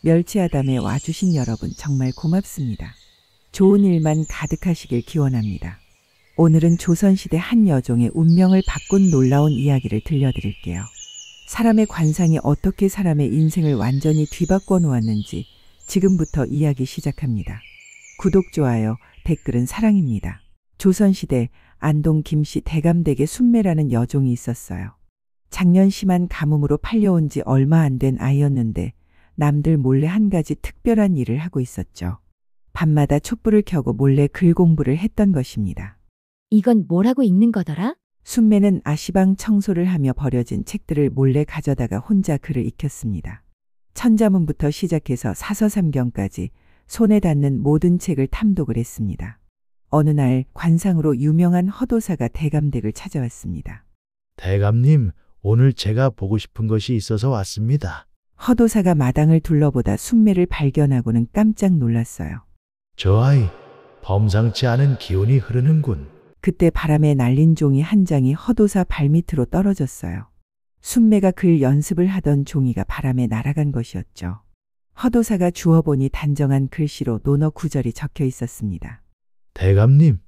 멸치아담에 와주신 여러분 정말 고맙습니다. 좋은 일만 가득하시길 기원합니다. 오늘은 조선시대 한 여종의 운명을 바꾼 놀라운 이야기를 들려드릴게요. 사람의 관상이 어떻게 사람의 인생을 완전히 뒤바꿔 놓았는지 지금부터 이야기 시작합니다. 구독, 좋아요, 댓글은 사랑입니다. 조선시대 안동 김씨 대감댁에 순매라는 여종이 있었어요. 작년 심한 가뭄으로 팔려온 지 얼마 안 된 아이였는데 남들 몰래 한 가지 특별한 일을 하고 있었죠. 밤마다 촛불을 켜고 몰래 글 공부를 했던 것입니다. 이건 뭐라고 읽는 거더라? 순매는 아시방 청소를 하며 버려진 책들을 몰래 가져다가 혼자 글을 익혔습니다. 천자문부터 시작해서 사서삼경까지 손에 닿는 모든 책을 탐독을 했습니다. 어느 날 관상으로 유명한 허도사가 대감댁을 찾아왔습니다. 대감님, 오늘 제가 보고 싶은 것이 있어서 왔습니다. 허도사가 마당을 둘러보다 순매를 발견하고는 깜짝 놀랐어요. 저 아이, 범상치 않은 기운이 흐르는군. 그때 바람에 날린 종이 한 장이 허도사 발밑으로 떨어졌어요. 순매가 글 연습을 하던 종이가 바람에 날아간 것이었죠. 허도사가 주워보니 단정한 글씨로 논어 구절이 적혀 있었습니다. 대감님,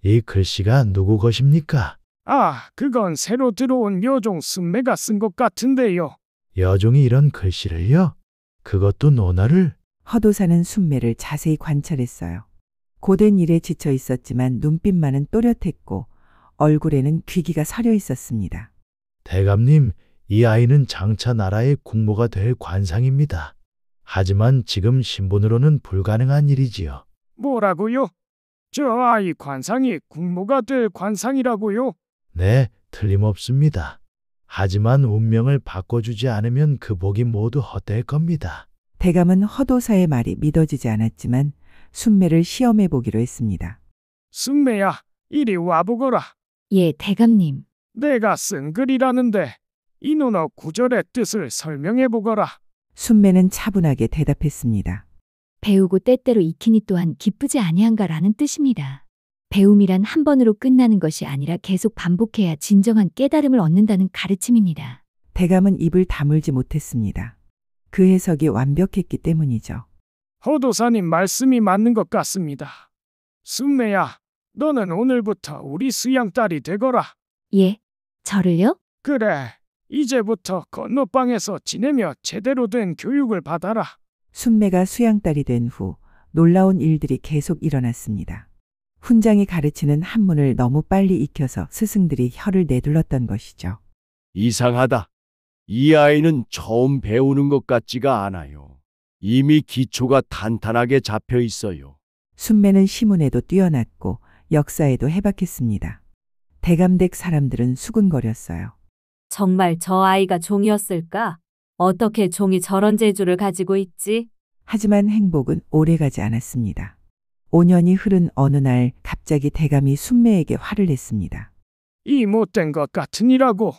이 글씨가 누구 것입니까? 아, 그건 새로 들어온 여종 순매가 쓴 것 같은데요. 여종이 이런 글씨를요? 그것도 논어를? 허도사는 순매를 자세히 관찰했어요. 고된 일에 지쳐 있었지만 눈빛만은 또렷했고 얼굴에는 귀기가 서려 있었습니다. 대감님, 이 아이는 장차 나라의 국모가 될 관상입니다. 하지만 지금 신분으로는 불가능한 일이지요. 뭐라고요? 저 아이 관상이 국모가 될 관상이라고요? 네, 틀림없습니다. 하지만 운명을 바꿔주지 않으면 그 복이 모두 헛될 겁니다. 대감은 허도사의 말이 믿어지지 않았지만 순매를 시험해 보기로 했습니다. 순매야, 이리 와보거라. 예, 대감님. 내가 쓴 글이라는데 이 논어 구절의 뜻을 설명해 보거라. 순매는 차분하게 대답했습니다. 배우고 때때로 익히니 또한 기쁘지 아니한가라는 뜻입니다. 배움이란 한 번으로 끝나는 것이 아니라 계속 반복해야 진정한 깨달음을 얻는다는 가르침입니다. 대감은 입을 다물지 못했습니다. 그 해석이 완벽했기 때문이죠. 허도사님 말씀이 맞는 것 같습니다. 순매야, 너는 오늘부터 우리 수양딸이 되거라. 예, 저를요? 그래, 이제부터 건너방에서 지내며 제대로 된 교육을 받아라. 순매가 수양딸이 된 후 놀라운 일들이 계속 일어났습니다. 훈장이 가르치는 한문을 너무 빨리 익혀서 스승들이 혀를 내둘렀던 것이죠. 이상하다. 이 아이는 처음 배우는 것 같지가 않아요. 이미 기초가 탄탄하게 잡혀 있어요. 순매는 시문에도 뛰어났고 역사에도 해박했습니다. 대감댁 사람들은 수군거렸어요. 정말 저 아이가 종이었을까? 어떻게 종이 저런 재주를 가지고 있지? 하지만 행복은 오래가지 않았습니다. 5년이 흐른 어느 날 갑자기 대감이 순매에게 화를 냈습니다. 이 못된 것 같으니라고.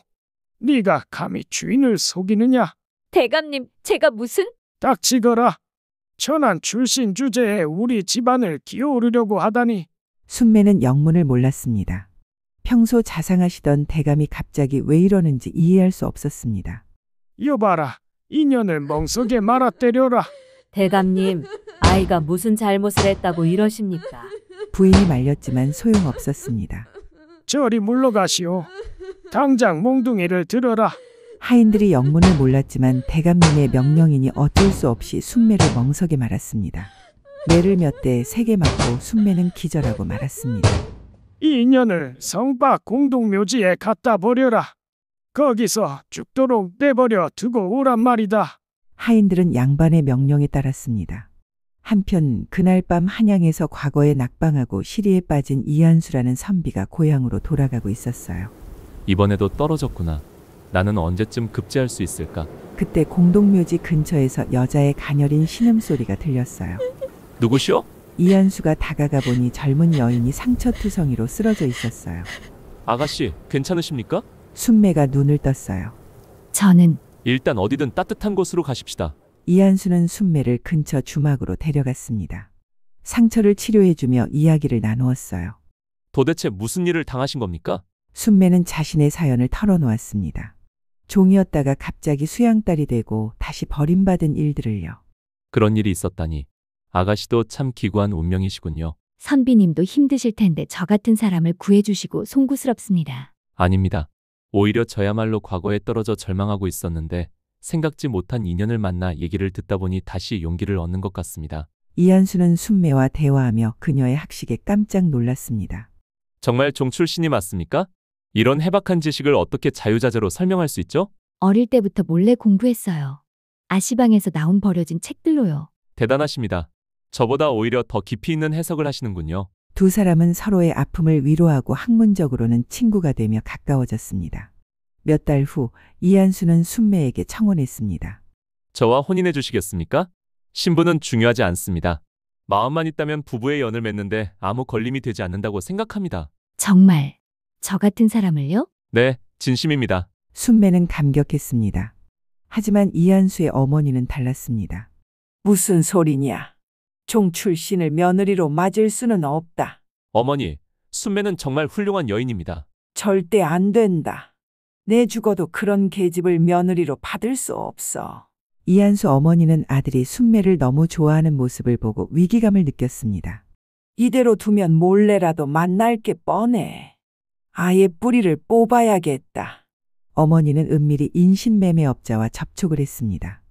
네가 감히 주인을 속이느냐? 대감님, 제가 무슨? 닥치거라. 천한 출신 주제에 우리 집안을 기어오르려고 하다니. 순매는 영문을 몰랐습니다. 평소 자상하시던 대감이 갑자기 왜 이러는지 이해할 수 없었습니다. 여봐라, 인연을 멍석에 말아 때려라. 대감님, 아이가 무슨 잘못을 했다고 이러십니까? 부인이 말렸지만 소용없었습니다. 저리 물러가시오. 당장 몽둥이를 들어라. 하인들이 영문을 몰랐지만 대감님의 명령이니 어쩔 수 없이 순매를 멍석에 말았습니다. 매를 몇 대 세게 맞고 순매는 기절하고 말았습니다. 이 인연을 성박 공동묘지에 갖다 버려라. 거기서 죽도록 내버려 두고 오란 말이다. 하인들은 양반의 명령에 따랐습니다. 한편 그날 밤 한양에서 과거에 낙방하고 시리에 빠진 이한수라는 선비가 고향으로 돌아가고 있었어요. 이번에도 떨어졌구나. 나는 언제쯤 급제할 수 있을까? 그때 공동묘지 근처에서 여자의 가녀린 신음소리가 들렸어요. 누구시오? 이한수가 다가가 보니 젊은 여인이 상처투성이로 쓰러져 있었어요. 아가씨, 괜찮으십니까? 순매가 눈을 떴어요. 저는 일단 어디든 따뜻한 곳으로 가십시다. 이한수는 순매를 근처 주막으로 데려갔습니다. 상처를 치료해주며 이야기를 나누었어요. 도대체 무슨 일을 당하신 겁니까? 순매는 자신의 사연을 털어놓았습니다. 종이었다가 갑자기 수양딸이 되고 다시 버림받은 일들을요. 그런 일이 있었다니. 아가씨도 참 기구한 운명이시군요. 선비님도 힘드실 텐데 저 같은 사람을 구해주시고 송구스럽습니다. 아닙니다. 오히려 저야말로 과거에 떨어져 절망하고 있었는데 생각지 못한 인연을 만나 얘기를 듣다 보니 다시 용기를 얻는 것 같습니다. 이한수는 순매와 대화하며 그녀의 학식에 깜짝 놀랐습니다. 정말 종 출신이 맞습니까? 이런 해박한 지식을 어떻게 자유자재로 설명할 수 있죠? 어릴 때부터 몰래 공부했어요. 아시방에서 나온 버려진 책들로요. 대단하십니다. 저보다 오히려 더 깊이 있는 해석을 하시는군요. 두 사람은 서로의 아픔을 위로하고 학문적으로는 친구가 되며 가까워졌습니다. 몇 달 후 이한수는 순매에게 청혼했습니다. 저와 혼인해 주시겠습니까? 신분은 중요하지 않습니다. 마음만 있다면 부부의 연을 맺는데 아무 걸림이 되지 않는다고 생각합니다. 정말 저 같은 사람을요? 네, 진심입니다. 순매는 감격했습니다. 하지만 이한수의 어머니는 달랐습니다. 무슨 소리냐? 종 출신을 며느리로 맞을 수는 없다. 어머니, 순매는 정말 훌륭한 여인입니다. 절대 안 된다. 내 죽어도 그런 계집을 며느리로 받을 수 없어. 이한수 어머니는 아들이 순매를 너무 좋아하는 모습을 보고 위기감을 느꼈습니다. 이대로 두면 몰래라도 만날 게 뻔해. 아예 뿌리를 뽑아야겠다. 어머니는 은밀히 인신매매업자와 접촉을 했습니다.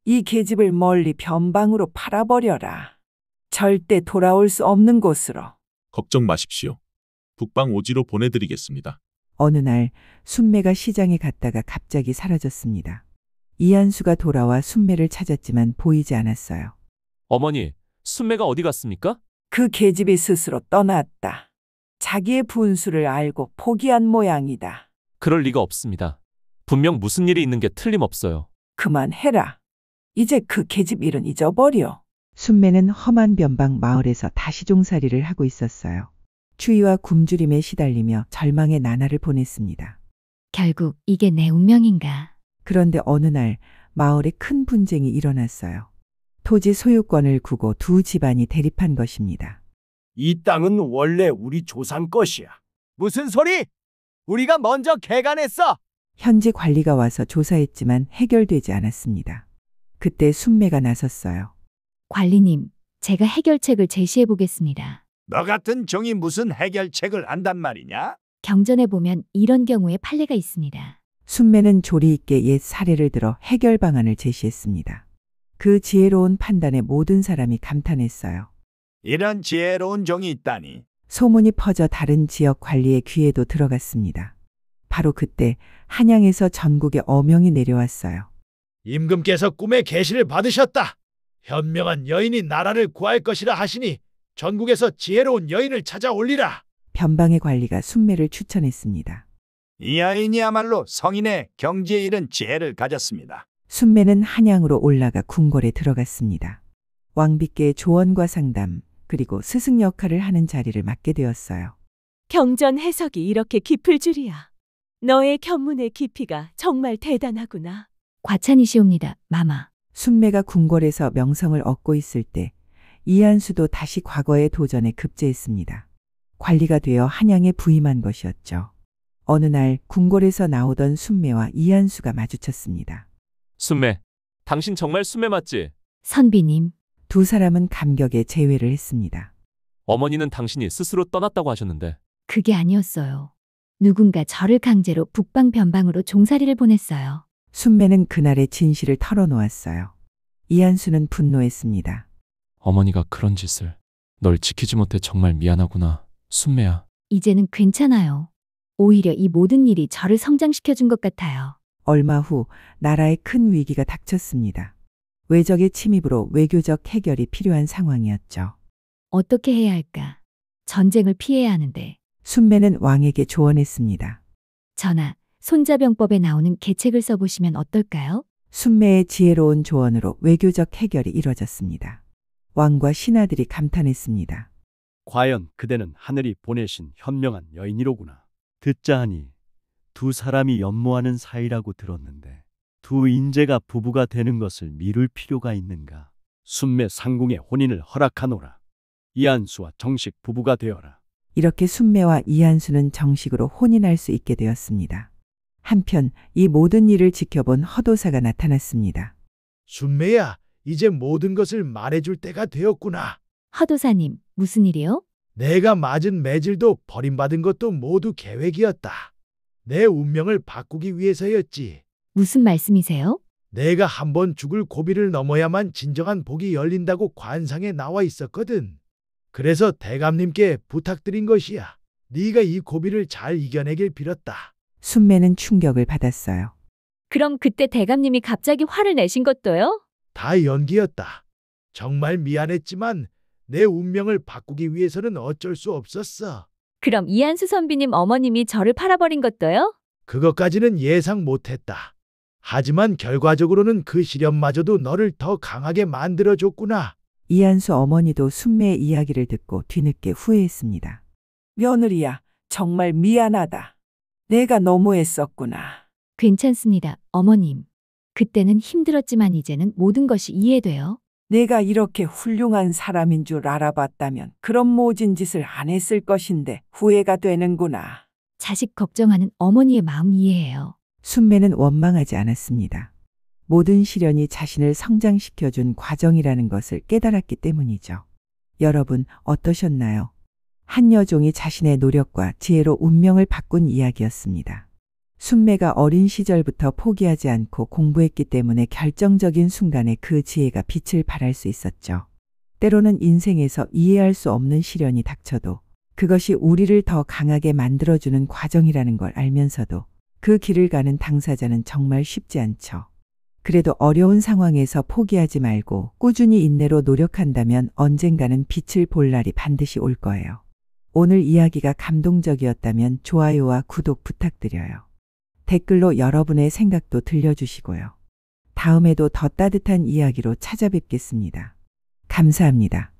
이 계집을 멀리 변방으로 팔아버려라. 절대 돌아올 수 없는 곳으로. 걱정 마십시오. 북방 오지로 보내드리겠습니다. 어느 날 순매가 시장에 갔다가 갑자기 사라졌습니다. 이한수가 돌아와 순매를 찾았지만 보이지 않았어요. 어머니, 순매가 어디 갔습니까? 그 계집이 스스로 떠났다. 자기의 분수를 알고 포기한 모양이다. 그럴 리가 없습니다. 분명 무슨 일이 있는 게 틀림없어요. 그만해라. 이제 그 계집 일은 잊어버려. 순매는 험한 변방 마을에서 다시종살이를 하고 있었어요. 추위와 굶주림에 시달리며 절망의 나날을 보냈습니다. 결국 이게 내 운명인가? 그런데 어느 날 마을에 큰 분쟁이 일어났어요. 토지 소유권을 두고 두 집안이 대립한 것입니다. 이 땅은 원래 우리 조상 것이야. 무슨 소리? 우리가 먼저 개간했어. 현지 관리가 와서 조사했지만 해결되지 않았습니다. 그때 순매가 나섰어요. 관리님, 제가 해결책을 제시해 보겠습니다. 너 같은 종이 무슨 해결책을 안단 말이냐? 경전에 보면 이런 경우에 판례가 있습니다. 순매는 조리 있게 옛 사례를 들어 해결 방안을 제시했습니다. 그 지혜로운 판단에 모든 사람이 감탄했어요. 이런 지혜로운 종이 있다니. 소문이 퍼져 다른 지역 관리의 귀에도 들어갔습니다. 바로 그때 한양에서 전국에 어명이 내려왔어요. 임금께서 꿈의 계시를 받으셨다. 현명한 여인이 나라를 구할 것이라 하시니 전국에서 지혜로운 여인을 찾아올리라. 변방의 관리가 순매를 추천했습니다. 이 아이니야말로 성인의 경지에 이른 지혜를 가졌습니다. 순매는 한양으로 올라가 궁궐에 들어갔습니다. 왕비께의 조언과 상담, 그리고 스승 역할을 하는 자리를 맡게 되었어요. 경전 해석이 이렇게 깊을 줄이야. 너의 견문의 깊이가 정말 대단하구나. 과찬이시옵니다, 마마. 순매가 궁궐에서 명성을 얻고 있을 때 이한수도 다시 과거의 도전에 급제했습니다. 관리가 되어 한양에 부임한 것이었죠. 어느 날 궁궐에서 나오던 순매와 이한수가 마주쳤습니다. 순매, 당신 정말 순매 맞지? 선비님, 두 사람은 감격에 제외를 했습니다. 어머니는 당신이 스스로 떠났다고 하셨는데. 그게 아니었어요. 누군가 저를 강제로 북방 변방으로 종살이를 보냈어요. 순매는 그날의 진실을 털어놓았어요. 이한수는 분노했습니다. 어머니가 그런 짓을. 널 지키지 못해 정말 미안하구나. 순매야. 이제는 괜찮아요. 오히려 이 모든 일이 저를 성장시켜준 것 같아요. 얼마 후 나라에 큰 위기가 닥쳤습니다. 외적의 침입으로 외교적 해결이 필요한 상황이었죠. 어떻게 해야 할까? 전쟁을 피해야 하는데. 순매는 왕에게 조언했습니다. 전하, 손자병법에 나오는 계책을 써보시면 어떨까요? 순매의 지혜로운 조언으로 외교적 해결이 이뤄졌습니다. 왕과 신하들이 감탄했습니다. 과연 그대는 하늘이 보내신 현명한 여인이로구나. 듣자 하니 두 사람이 연모하는 사이라고 들었는데 두 인재가 부부가 되는 것을 미룰 필요가 있는가. 순매 상궁의 혼인을 허락하노라. 이한수와 정식 부부가 되어라. 이렇게 순매와 이한수는 정식으로 혼인할 수 있게 되었습니다. 한편 이 모든 일을 지켜본 허도사가 나타났습니다. 순매야, 이제 모든 것을 말해줄 때가 되었구나. 허도사님, 무슨 일이요? 내가 맞은 매질도 버림받은 것도 모두 계획이었다. 내 운명을 바꾸기 위해서였지. 무슨 말씀이세요? 내가 한번 죽을 고비를 넘어야만 진정한 복이 열린다고 관상에 나와 있었거든. 그래서 대감님께 부탁드린 것이야. 네가 이 고비를 잘 이겨내길 빌었다. 순매는 충격을 받았어요. 그럼 그때 대감님이 갑자기 화를 내신 것도요? 다 연기였다. 정말 미안했지만 내 운명을 바꾸기 위해서는 어쩔 수 없었어. 그럼 이한수 선비님 어머님이 저를 팔아버린 것도요? 그것까지는 예상 못했다. 하지만 결과적으로는 그 시련마저도 너를 더 강하게 만들어줬구나. 이한수 어머니도 순매의 이야기를 듣고 뒤늦게 후회했습니다. 며느리야, 정말 미안하다. 내가 너무했었구나. 괜찮습니다, 어머님. 그때는 힘들었지만 이제는 모든 것이 이해돼요. 내가 이렇게 훌륭한 사람인 줄 알아봤다면 그런 모진 짓을 안 했을 것인데 후회가 되는구나. 자식 걱정하는 어머니의 마음 이해해요. 순매는 원망하지 않았습니다. 모든 시련이 자신을 성장시켜준 과정이라는 것을 깨달았기 때문이죠. 여러분 어떠셨나요? 한 여종이 자신의 노력과 지혜로 운명을 바꾼 이야기였습니다. 순매가 어린 시절부터 포기하지 않고 공부했기 때문에 결정적인 순간에 그 지혜가 빛을 발할 수 있었죠. 때로는 인생에서 이해할 수 없는 시련이 닥쳐도 그것이 우리를 더 강하게 만들어주는 과정이라는 걸 알면서도 그 길을 가는 당사자는 정말 쉽지 않죠. 그래도 어려운 상황에서 포기하지 말고 꾸준히 인내로 노력한다면 언젠가는 빛을 볼 날이 반드시 올 거예요. 오늘 이야기가 감동적이었다면 좋아요와 구독 부탁드려요. 댓글로 여러분의 생각도 들려주시고요. 다음에도 더 따뜻한 이야기로 찾아뵙겠습니다. 감사합니다.